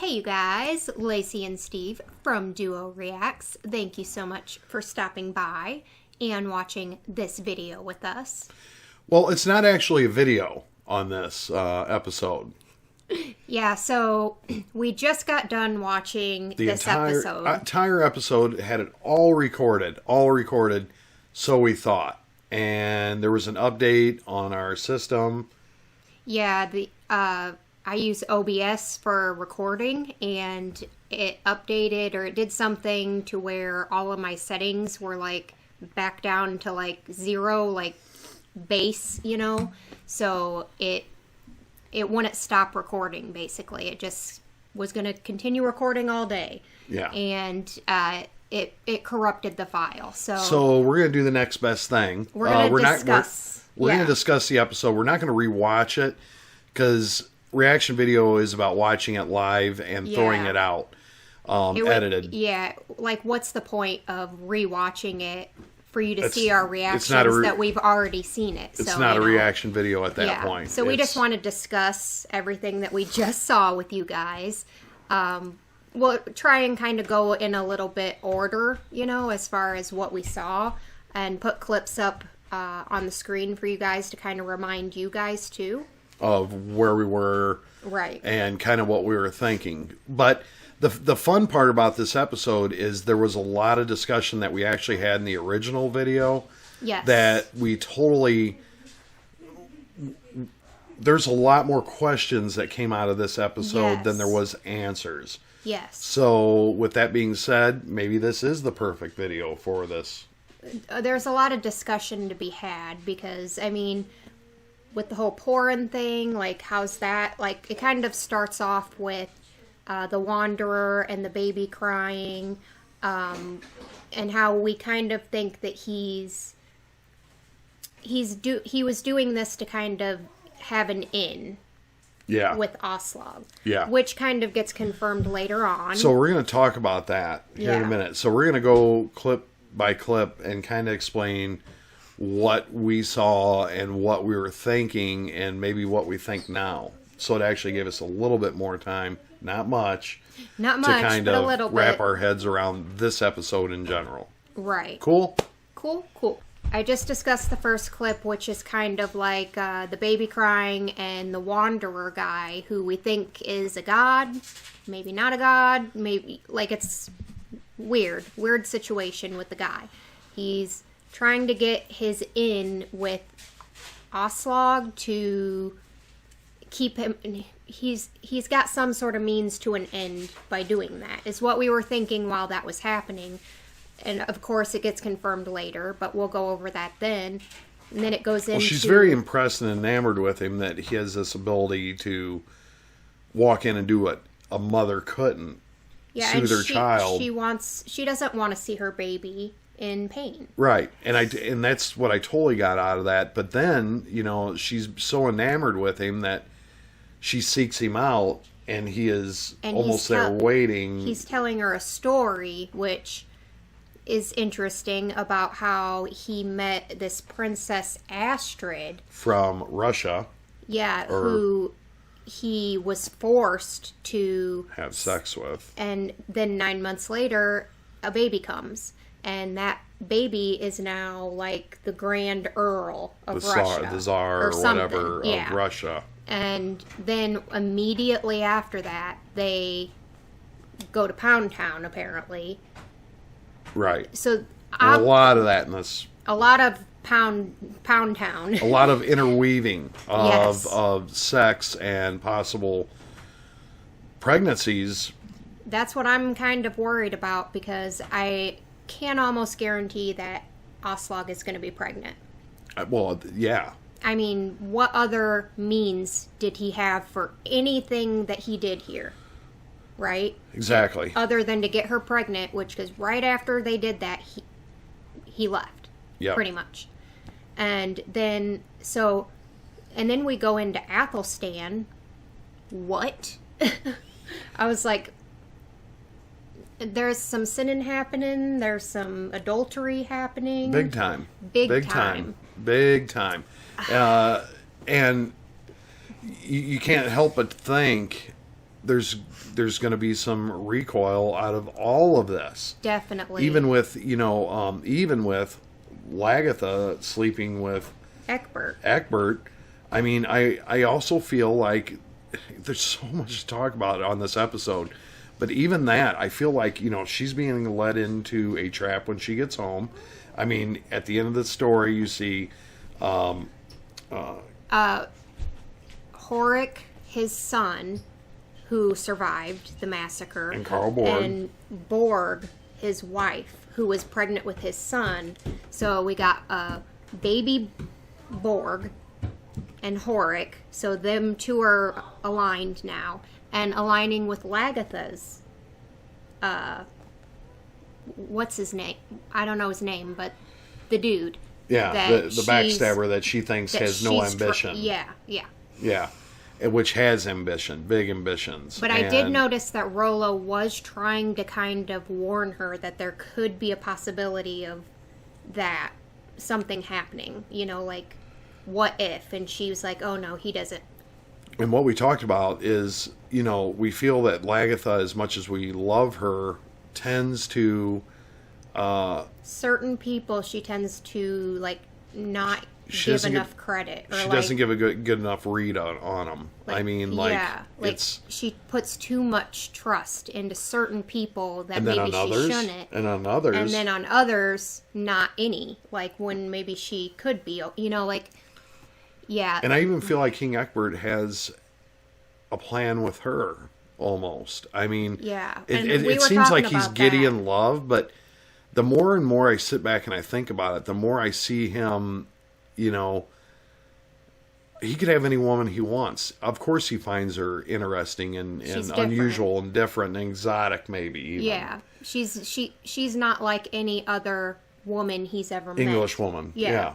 Hey you guys, Lacey and Steve from Duo Reacts. Thank you so much for stopping by and watching this video with us. Well, it's not actually a video on this episode. Yeah, so we just got done watching this episode. The entire episode had it all recorded, so we thought. And there was an update on our system. Yeah, I use OBS for recording, and it updated, or it did something to where all of my settings were like back down to like 0, like base, you know? So it wouldn't stop recording, basically. It just was going to continue recording all day. Yeah. And it corrupted the file. So we're going to do the next best thing. We're going to discuss. We're going to discuss the episode. We're not going to rewatch it because reaction video is about watching it live and throwing it out edited. Yeah. Like, what's the point of rewatching it for you to see our reactions that we've already seen it? It's not a reaction video at that point. So we just want to discuss everything that we just saw with you guys. We'll try and kind of go in a little bit order, you know, as far as what we saw, and put clips up on the screen for you guys to kind of remind you guys too of where we were, right, and kind of what we were thinking. But the fun part about this episode is there was a lot of discussion that we actually had in the original video. Yes. That we totally... There's a lot more questions that came out of this episode than there was answers. Yes. So, with that being said, maybe this is the perfect video for this. There's a lot of discussion to be had because, I mean, with the whole Porunn thing, like, how's that? Like, it kind of starts off with the Wanderer and the baby crying, and how we kind of think that he was doing this to kind of have an in. Yeah. With Aslog. Yeah. Which kind of gets confirmed later on. So we're going to talk about that here in a minute. So we're going to go clip by clip and kind of explain what we saw and what we were thinking and maybe what we think now. So it actually gave us a little bit more time, not much, to kind but of a little wrap bit. Our heads around this episode in general. Right. Cool? Cool. I just discussed the first clip, which is kind of like the baby crying and the Wanderer guy, who we think is a god, maybe not a god, maybe, like, it's weird situation with the guy. He's trying to get his in with Aslog to keep him... He's got some sort of means to an end by doing that, is what we were thinking while that was happening. And, of course, it gets confirmed later, but we'll go over that then. And then it goes into... Well, she's very impressed and enamored with him that he has this ability to walk in and do what a mother couldn't. Yeah, soothe her child. She doesn't want to see her baby in pain. Right. And that's what I totally got out of that. But then, you know, she's so enamored with him that she seeks him out, and he is almost there waiting. He's telling her a story, which is interesting, about how he met this Princess Astrid from Russia. Yeah, who he was forced to have sex with. And then 9 months later, a baby comes. And that baby is now like the Grand Earl of Russia. The Tsar or whatever of Russia. And then immediately after that, they go to Pound Town, apparently. Right. So a lot of that in this. A lot of Pound Town. A lot of interweaving of sex and possible pregnancies. That's what I'm kind of worried about, because I can almost guarantee that Aslog is going to be pregnant. Well, yeah. I mean, what other means did he have for anything that he did here? Right? Exactly. Other than to get her pregnant, which is right after they did that, he left. Yeah. Pretty much. And then we go into Athelstan. What? I was like, there's some sinning happening. There's some adultery happening. Big time. Big time. And you can't help but think there's going to be some recoil out of all of this. Definitely. Even with Lagertha sleeping with Egbert. I mean, I also feel like there's so much to talk about on this episode. But even that, I feel like, she's being led into a trap when she gets home. I mean, at the end of the story, you see Horik, his son, who survived the massacre. And Carl Borg. And Borg, his wife, who was pregnant with his son. So we got a baby Borg and Horik. So them two are aligned now. And aligning with Lagertha's, what's his name? I don't know his name, but the dude. Yeah, the backstabber that she thinks has no ambition. Yeah, which has ambition, big ambitions. But I did notice that Rollo was trying to kind of warn her that there could be a possibility of that, something happening. Like, what if? And she was like, oh no, he doesn't. And what we talked about is, we feel that Lagertha, as much as we love her, tends to... certain people she tends to, like, not give enough credit. Or she doesn't give a good enough read on them. Like, I mean, she puts too much trust into certain people that maybe she shouldn't. And on others. And then on others, not any. Like, when maybe she could be, yeah. And I even feel like King Egbert has a plan with her, almost. I mean, yeah. It seems like he's giddy in love, but the more and more I sit back and I think about it, the more I see him, he could have any woman he wants. Of course he finds her interesting and unusual and different and exotic, maybe even. Yeah. She's not like any other woman he's ever met. English woman. Yeah.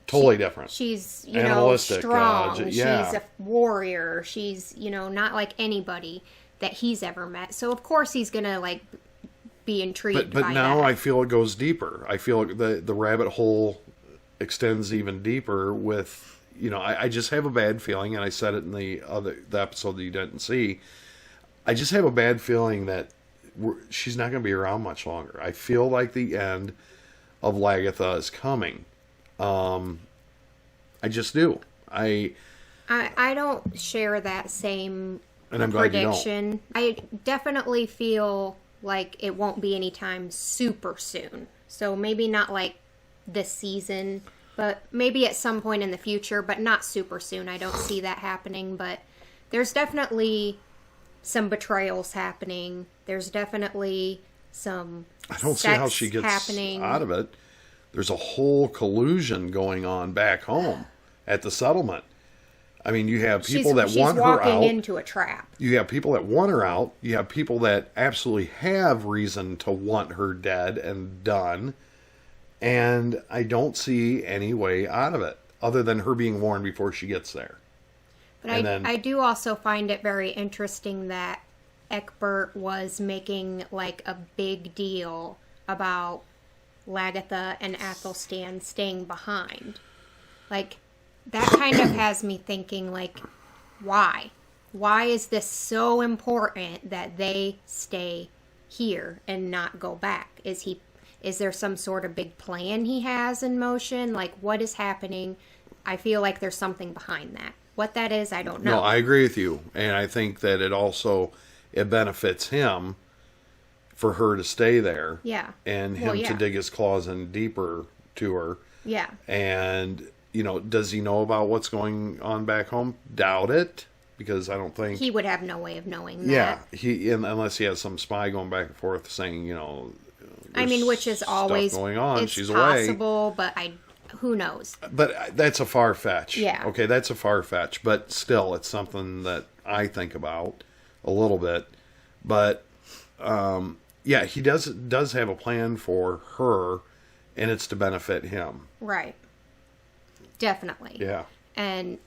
Totally different. She's, animalistic, strong. She's a warrior. She's, not like anybody that he's ever met. So, of course, he's going to, like, be intrigued but by now that. I feel it goes deeper. I feel the rabbit hole extends even deeper with, I just have a bad feeling, and I said it in the episode that you didn't see. I just have a bad feeling that she's not going to be around much longer. I feel like the end of Lagertha is coming. I just do. I don't share that same and I'm glad prediction. You don't. I definitely feel like it won't be anytime super soon. So maybe not like this season, but maybe at some point in the future, but not super soon. I don't see that happening, but there's definitely some betrayals happening. There's definitely some I don't see how she gets out of it. There's a whole collusion going on back home at the settlement. I mean, you have people that want her out. She's walking into a trap. You have people that want her out. You have people that absolutely have reason to want her dead and done. And I don't see any way out of it other than her being warned before she gets there. But I do also find it very interesting that Egbert was making like a big deal about Lagertha and Athelstan staying behind. Like, that kind of has me thinking, like, why? Why is this so important that they stay here and not go back? Is there some sort of big plan he has in motion? Like, what is happening? I feel like there's something behind that. What that is, I don't know. No, I agree with you. And I think that it benefits him for her to stay there. Yeah. And him to dig his claws in deeper to her. Yeah. And, does he know about what's going on back home? Doubt it. Because I don't think... He would have no way of knowing that. Yeah. Unless he has some spy going back and forth saying, which is always going on. It's She's possible, away. But who knows? But that's a far fetch. Yeah. Okay, that's a far fetch. But still, it's something that I think about a little bit. But... he does have a plan for her, and it's to benefit him. Right. Definitely. Yeah. And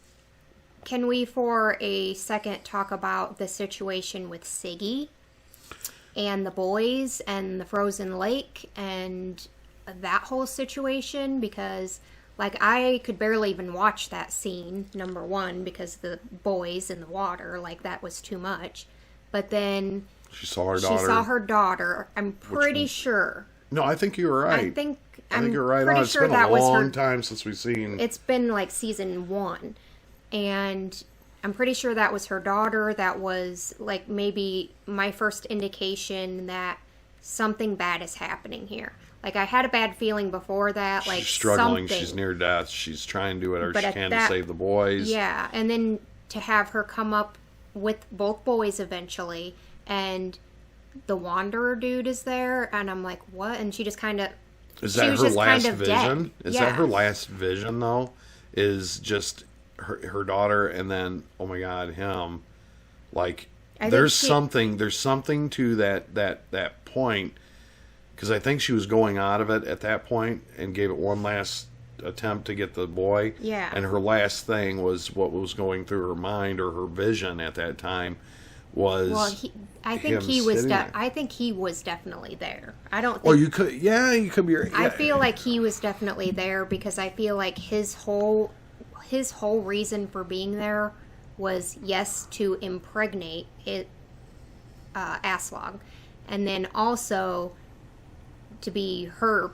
can we for a second talk about the situation with Siggy and the boys and the frozen lake and that whole situation? Because, like, I could barely even watch that scene, number one, because the boys in the water, like, that was too much. but then she saw her daughter. I'm pretty sure. No, I think you were right. I think you're right on. It's been a long time since we've seen. It's been like season 1, and I'm pretty sure that was her daughter. That was like maybe my first indication that something bad is happening here. Like, I had a bad feeling before that. Like, she's struggling. Something. She's near death. She's trying to do whatever she can to save the boys. Yeah, and then to have her come up with both boys eventually, and the Wanderer dude is there, and I'm like, what? And she just kind of... Is that her last vision? Is that her last vision, though? Is just her daughter, and then, oh my God, him. Like, there's something to that point. Because I think she was going out of it at that point and gave it one last attempt to get the boy. Yeah. And her last thing was what was going through her mind or her vision at that time was. Well, I think he was definitely there. I don't think. Well, you could be. Yeah. I feel like he was definitely there because I feel like his whole reason for being there was, yes, to impregnate it, Aslog, and then also to be her.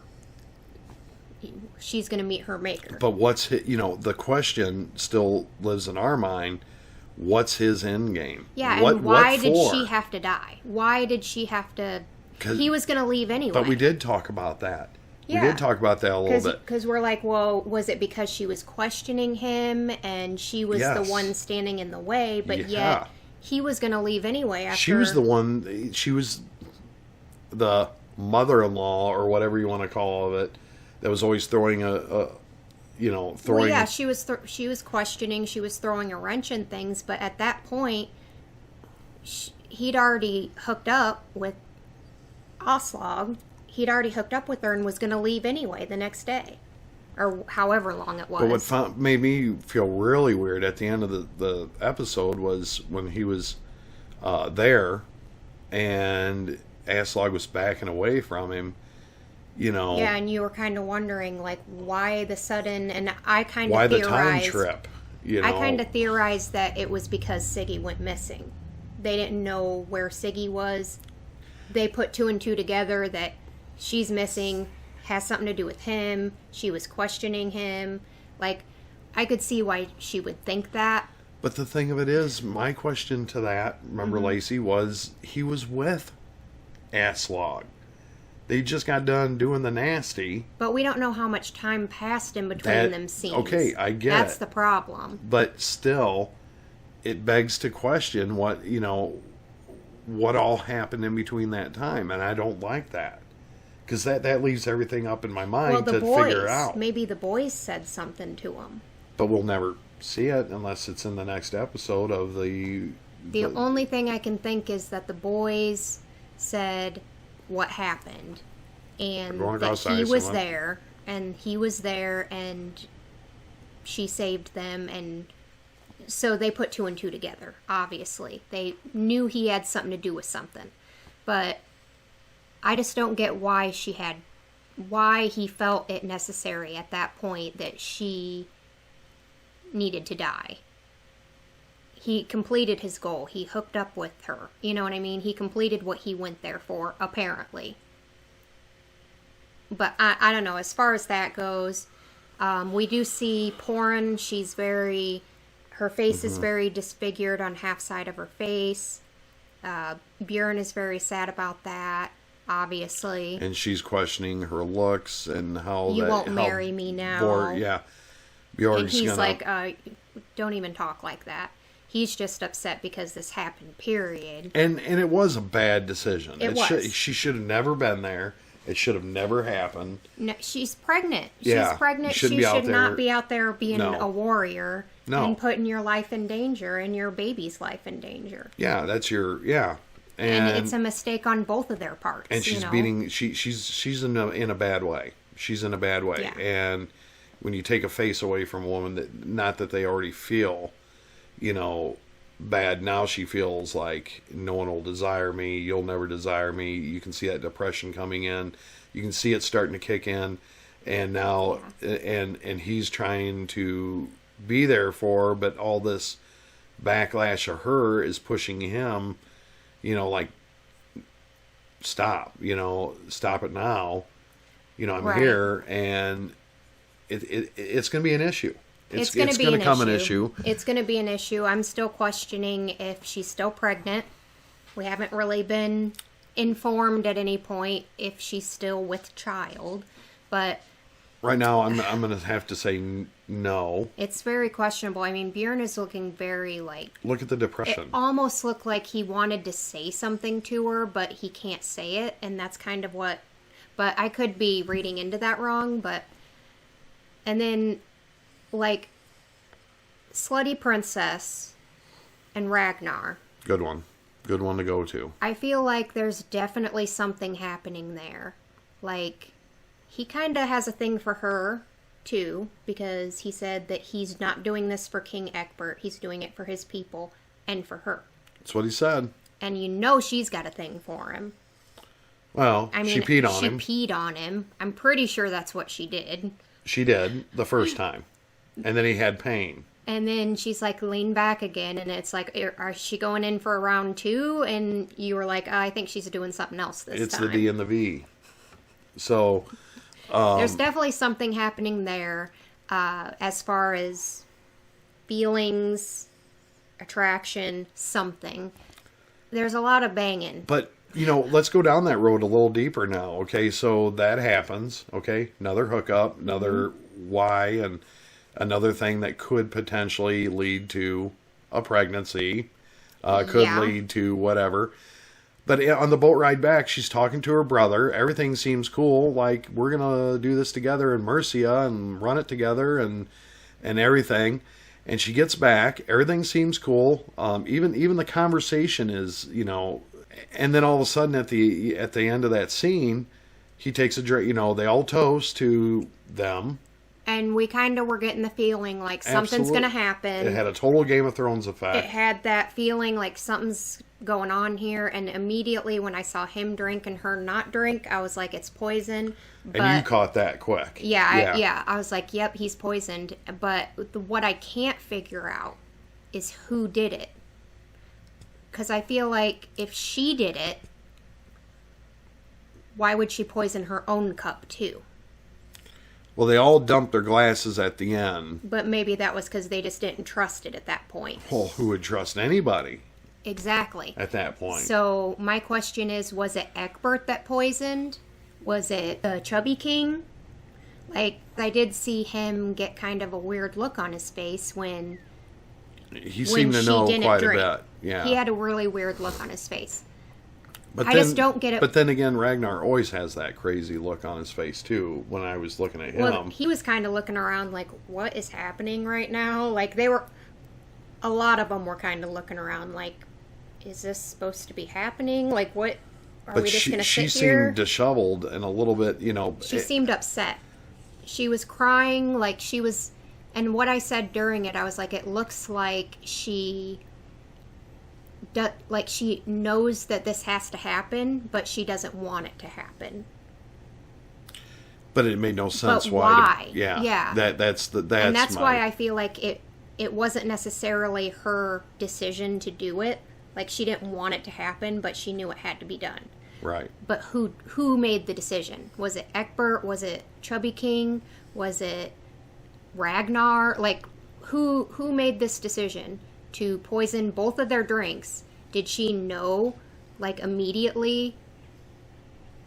She's going to meet her maker. But the question still lives in our mind. What's his end game? Yeah, and why did she have to die? Why did she have to... He was going to leave anyway. But we did talk about that. Yeah. We did talk about that a little bit. Because we're like, well, was it because she was questioning him and she was the one standing in the way, but yet he was going to leave anyway after... She was the one... She was the mother-in-law, or whatever you want to call it, that was always throwing throwing... Well, yeah, she was questioning, she was throwing a wrench in things, but at that point, he'd already hooked up with Aslog. He'd already hooked up with her and was going to leave anyway the next day, or however long it was. But what made me feel really weird at the end of the episode was when he was there, and Aslog was backing away from him. Yeah, and you were kind of wondering, like, why the sudden... And I kind of theorized... Why the time trip? I kind of theorized that it was because Siggy went missing. They didn't know where Siggy was. They put 2 and 2 together that she's missing, has something to do with him. She was questioning him. Like, I could see why she would think that. But the thing of it is, my question to that, remember, Lacey, was he was with Aslog. They just got done doing the nasty. But we don't know how much time passed in between them scenes. Okay, I get That's the problem. But still, it begs to question what all happened in between that time. And I don't like that. Because that leaves everything up in my mind to figure out. Maybe the boys said something to him. But we'll never see it unless it's in the next episode of the... The only thing I can think is that the boys said... what happened, and that he was there, and she saved them, and so they put 2 and 2 together. Obviously, they knew he had something to do with something, but I just don't get why he felt it necessary at that point that she needed to die. He completed his goal. He hooked up with her. You know what I mean? He completed what he went there for, apparently. But I don't know. As far as that goes, we do see Porunn. Her face is very disfigured on half side of her face. Bjorn is very sad about that, obviously. And she's questioning her looks and how... You won't marry me now. Bjorn's and he's like, don't even talk like that. He's just upset because this happened, period. And it was a bad decision. She should have never been there. It should have never happened. No, she's pregnant. Yeah, she's pregnant. She should not be out there being a warrior and putting your life in danger and your baby's life in danger. Yeah, that's your... Yeah. And it's a mistake on both of their parts. And she's beating... She's in a bad way. She's in a bad way. Yeah. And when you take a face away from a woman, that not that they already feel... bad. Now she feels like no one will desire me. You'll never desire me. You can see that depression coming in. You can see it starting to kick in. And now, and he's trying to be there for her, but all this backlash of her is pushing him like, stop it now. I'm Right. here, and it's going to be an issue. It's going to be become an issue. It's going to be an issue. I'm still questioning if she's still pregnant. We haven't really been informed at any point if she's still with child, but right now I'm going to have to say no. It's very questionable. I mean, Bjorn is looking very look at the depression. It almost looked like he wanted to say something to her, but he can't say it, and that's kind of what. But I could be reading into that wrong. And then, Slutty Princess and Ragnar. Good one to go to. I feel like there's definitely something happening there. He kind of has a thing for her, too, because he said that he's not doing this for King Egbert. He's doing it for his people and for her. That's what he said. And she's got a thing for him. Well, she peed on him. She peed on him. I'm pretty sure that's what she did. She did the first time. And then he had pain. And then she's lean back again, and it's is she going in for a round 2? And you were like, I think she's doing something else this time. It's the D and the V. So, there's definitely something happening there, as far as feelings, attraction, something. There's a lot of banging. But, let's go down that road a little deeper now. Okay, so that happens. Okay, another hookup, another why, and another thing that could potentially lead to a pregnancy, could lead to whatever. But on the boat ride back, she's talking to her brother. Everything seems cool. We're going to do this together in Mercia and run it together and everything. And she gets back. Everything seems cool. Even the conversation is, and then all of a sudden at the end of that scene, he takes a drink. They all toast to them. And we kind of were getting the feeling something's going to happen. It had a total Game of Thrones effect. It had that feeling something's going on here. And immediately when I saw him drink and her not drink, I was like, it's poison. But, and you caught that quick. Yeah. I was like, yep, he's poisoned. But what I can't figure out is who did it. Because I feel like if she did it, why would she poison her own cup too? Well, they all dumped their glasses at the end. But maybe that was because they just didn't trust it at that point. Well, who would trust anybody? Exactly. At that point. So my question is, was it Egbert that poisoned? Was it the Chubby King? I did see him get kind of a weird look on his face when he seemed to know quite a bit. Yeah. He had a really weird look on his face. But I just don't get it. But then again, Ragnar always has that crazy look on his face, too, when I was looking at him. Well, he was kind of looking around what is happening right now? A lot of them were kind of looking around is this supposed to be happening? What, are we just going to sit here? She seemed disheveled and a little bit, She seemed upset. She was crying, and what I said during it, I was like, it looks like she knows that this has to happen, but she doesn't want it to happen. But it made no sense. But why? Yeah. That's why I feel like it wasn't necessarily her decision to do it. She didn't want it to happen, but she knew it had to be done. Right. But who made the decision? Was it Egbert? Was it Chubby King? Was it Ragnar? Who made this decision to poison both of their drinks? Did she know, immediately,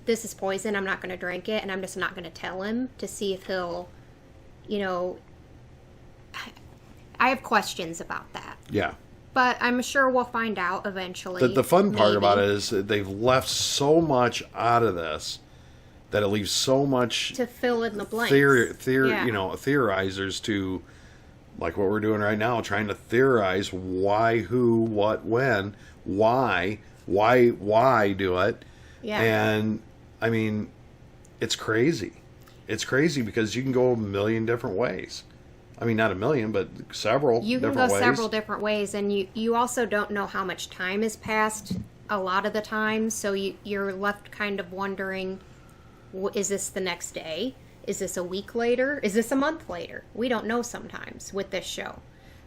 this is poison, I'm not going to drink it, and I'm just not going to tell him to see if he'll, I have questions about that. Yeah. But I'm sure we'll find out eventually. The fun part about it is that they've left so much out of this that it leaves so much to fill in the blanks. Theorizers to, like what we're doing right now, trying to theorize why, who, what, when, why do it. Yeah. And I mean, it's crazy. It's crazy because you can go a million different ways. I mean, not a million, but several different ways. You can go several different ways, and you also don't know how much time has passed a lot of the time, so you're left kind of wondering, is this the next day? Is this a week later? Is this a month later? We don't know sometimes with this show.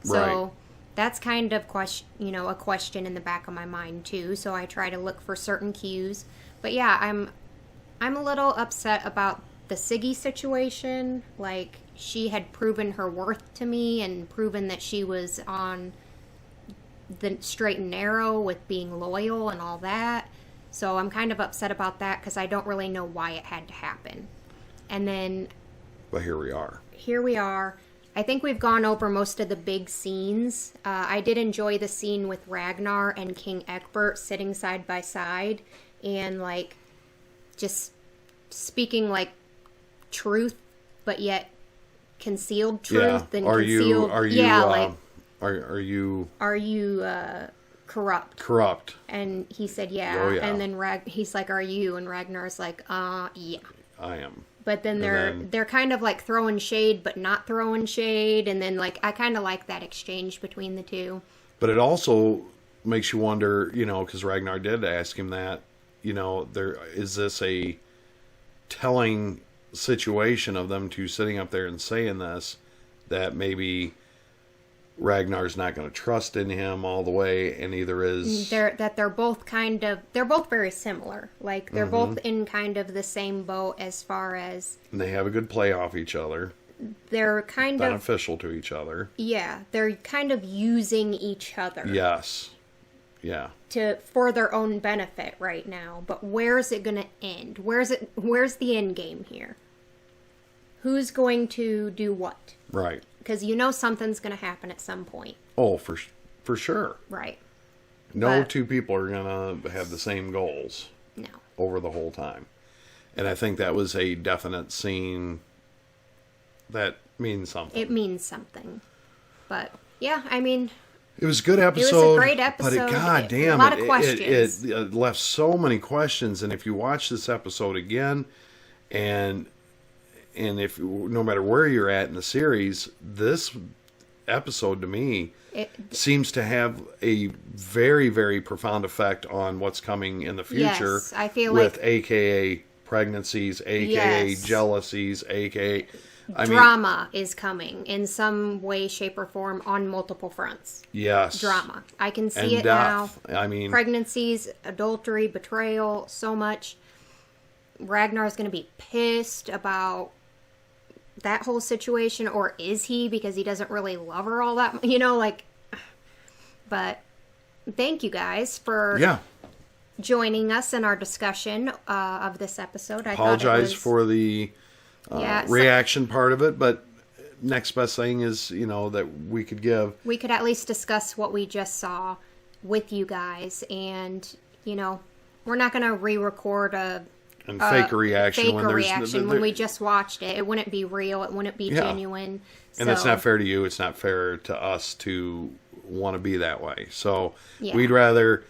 So that's kind of a question in the back of my mind too. So I try to look for certain cues. But yeah, I'm a little upset about the Siggy situation. Like, she had proven her worth to me and proven that she was on the straight and narrow with being loyal and all that. So I'm kind of upset about that because I don't really know why it had to happen. And then... But here we are. Here we are. I think we've gone over most of the big scenes. I did enjoy the scene with Ragnar and King Egbert sitting side by side and, like, just speaking, like, truth, but yet concealed truth and concealed... Are you corrupt? Corrupt. And he said, yeah. Oh, yeah. And then he's like, are you? And Ragnar's like, yeah. I am. But then they're kind of like throwing shade, but not throwing shade. And then, like, I kind of like that exchange between the two. But it also makes you wonder, because Ragnar did ask him that, is this a telling situation of them two sitting up there and saying this, that maybe Ragnar's not going to trust in him all the way, and neither is... They're both very similar. Like, they're both in kind of the same boat as far as... And they have a good play off each other. They're kind beneficial to each other. Yeah, they're kind of using each other. Yes. Yeah. For their own benefit right now. But where's it going to end? Where's the end game here? Who's going to do what? Right. Because something's going to happen at some point. Oh, for sure. Right. No two people are going to have the same goals. No. Over the whole time. And I think that was a definite scene that means something. It means something. But, yeah, I mean... It was a good episode. It was a great episode. But a lot of questions. It left so many questions. And if you watch this episode again, and if no matter where you're at in the series, this episode to me seems to have a very, very profound effect on what's coming in the future. Yes, I feel with AKA pregnancies, AKA jealousies, AKA drama is coming in some way, shape, or form on multiple fronts. Yes, drama. I can see it death. Now. I mean, pregnancies, adultery, betrayal, so much. Ragnar's going to be pissed about that whole situation, or is he, because he doesn't really love her all that, but thank you guys for joining us in our discussion of this episode. I apologize for the reaction part of it, but next best thing is, that we could give. We could at least discuss what we just saw with you guys, and, we're not going to re-record fake a reaction when we just watched it. It wouldn't be real. It wouldn't be genuine. And it's not fair to you. It's not fair to us to want to be that way. So we'd rather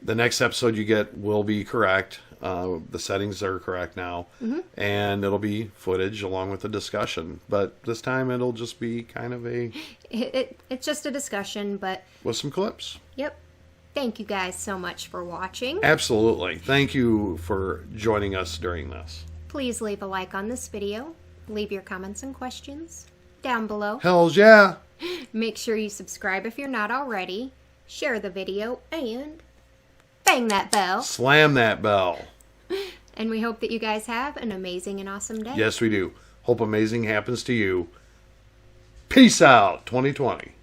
the next episode you get will be correct. The settings are correct now. Mm-hmm. And it'll be footage along with the discussion. But this time it'll just be kind of it's just a discussion, but... with some clips. Yep. Thank you guys so much for watching. Absolutely. Thank you for joining us during this. Please leave a like on this video. Leave your comments and questions down below. Hells yeah. Make sure you subscribe if you're not already. Share the video and bang that bell. Slam that bell. And we hope that you guys have an amazing and awesome day. Yes, we do. Hope amazing happens to you. Peace out, 2020.